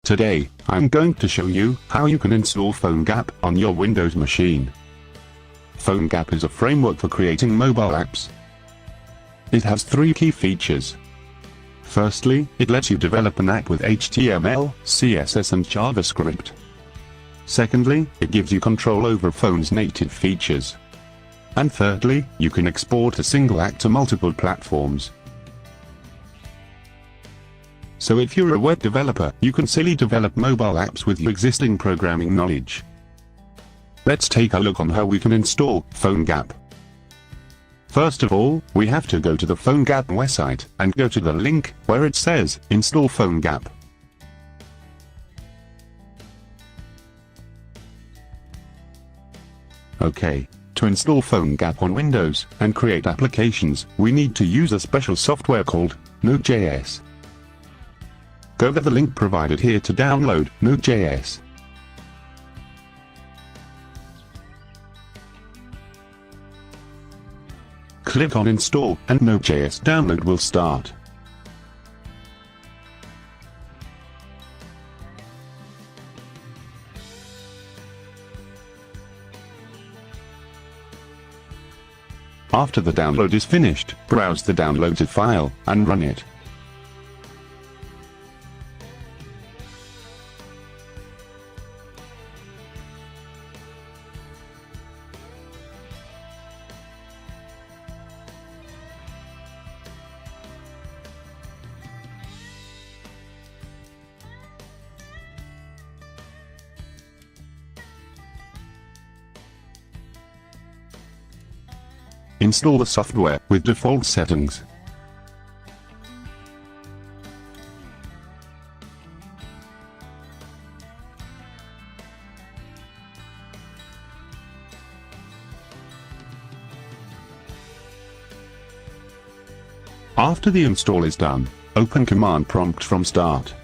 Today, I'm going to show you how you can install PhoneGap on your Windows machine. PhoneGap is a framework for creating mobile apps. It has three key features. Firstly, it lets you develop an app with HTML, CSS and JavaScript. Secondly, it gives you control over phone's native features. And thirdly, you can export a single app to multiple platforms. So if you're a web developer, you can easily develop mobile apps with your existing programming knowledge. Let's take a look on how we can install PhoneGap. First of all, we have to go to the PhoneGap website and go to the link where it says Install PhoneGap. Okay, to install PhoneGap on Windows and create applications, we need to use a special software called Node.js. Go to the link provided here to download Node.js. Click on Install and Node.js download will start. After the download is finished, browse the downloaded file and run it. Install the software with default settings. After the install is done, open command prompt from start.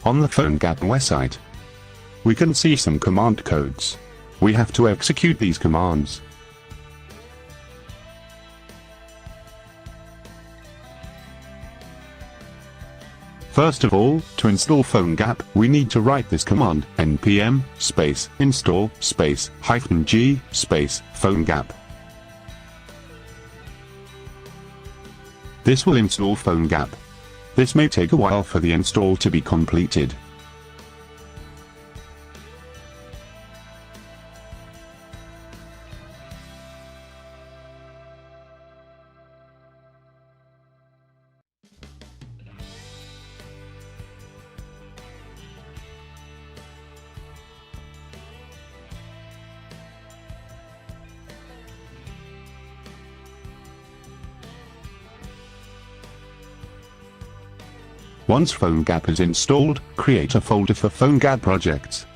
On the PhoneGap website, we can see some command codes. We have to execute these commands. First of all, to install PhoneGap, we need to write this command, npm install -g PhoneGap. This will install PhoneGap. This may take a while for the install to be completed. Once PhoneGap is installed, create a folder for PhoneGap projects.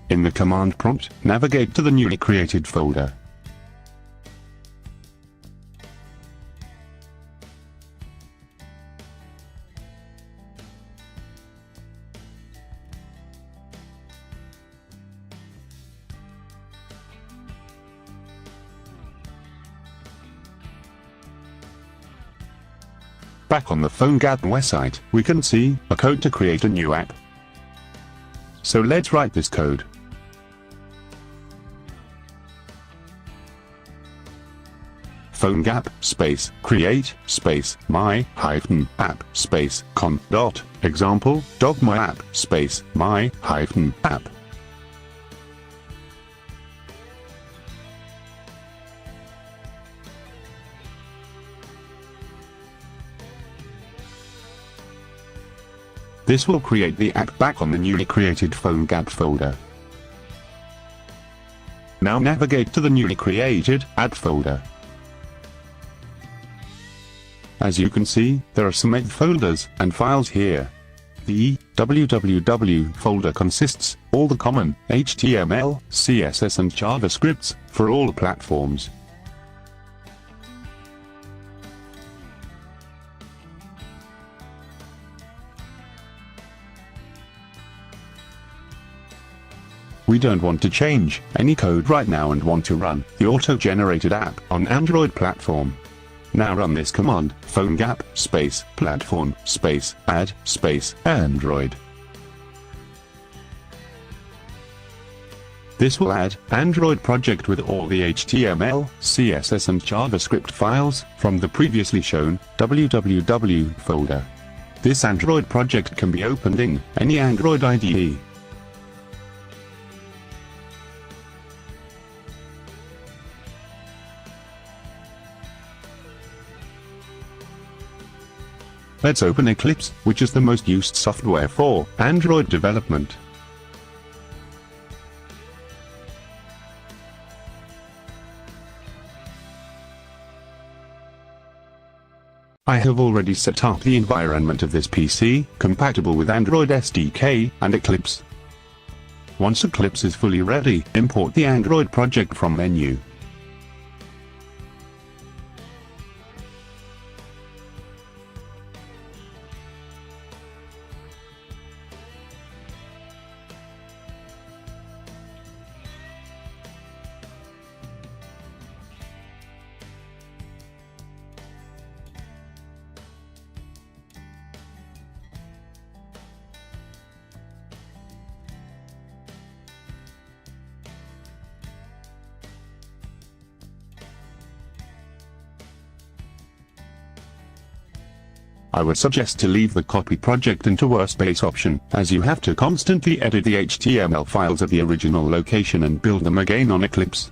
In the command prompt, navigate to the newly created folder. Back on the PhoneGap website, we can see a code to create a new app. So let's write this code. PhoneGap create my app con dot example dot my app my app. This will create the app back on the newly created PhoneGap folder. Now navigate to the newly created app folder. As you can see, there are some app folders and files here. The www folder consists all the common HTML, CSS and JavaScripts for all platforms. We don't want to change any code right now and want to run the auto-generated app on Android platform. Now run this command, PhoneGap, space, platform, space, add, space, Android. This will add Android project with all the HTML, CSS and JavaScript files from the previously shown www folder. This Android project can be opened in any Android IDE. Let's open Eclipse, which is the most used software for Android development. I have already set up the environment of this PC, compatible with Android SDK and Eclipse. Once Eclipse is fully ready, import the Android project from menu. I would suggest to leave the copy project into workspace option, as you have to constantly edit the HTML files at the original location and build them again on Eclipse.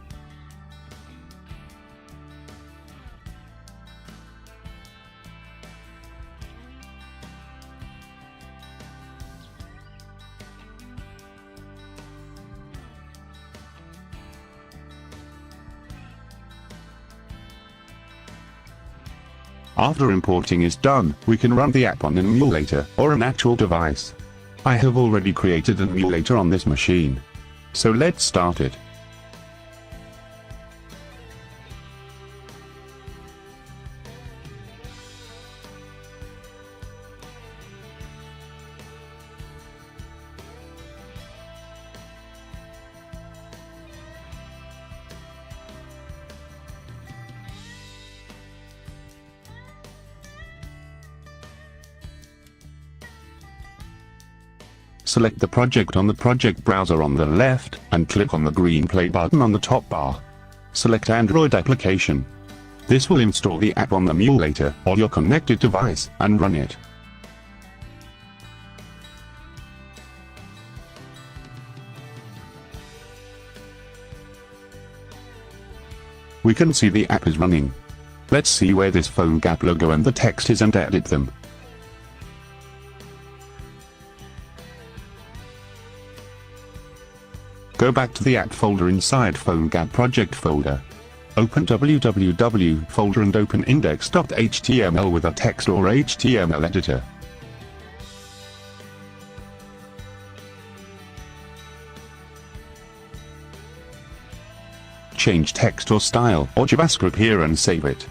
After importing is done, we can run the app on an emulator or an actual device. I have already created an emulator on this machine. So let's start it. Select the project on the project browser on the left, and click on the green play button on the top bar. Select Android application. This will install the app on the emulator or your connected device, and run it. We can see the app is running. Let's see where this PhoneGap logo and the text is and edit them. Go back to the app folder inside PhoneGap project folder. Open www folder and open index.html with a text or HTML editor. Change text or style or JavaScript here and save it.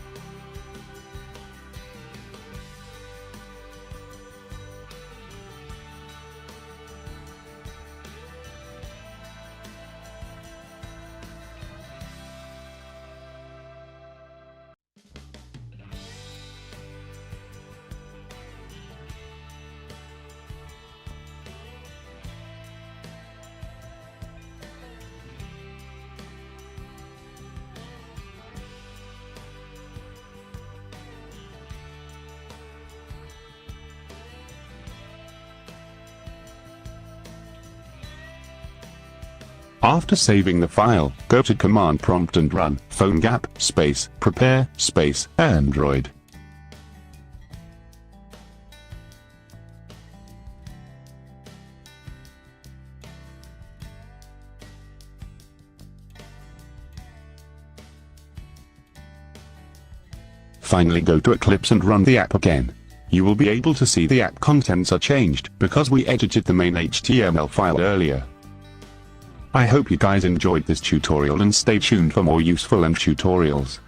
After saving the file, go to command prompt and run PhoneGap space prepare space Android. Finally go to Eclipse and run the app again. You will be able to see the app contents are changed because we edited the main HTML file earlier. I hope you guys enjoyed this tutorial and stay tuned for more useful tutorials.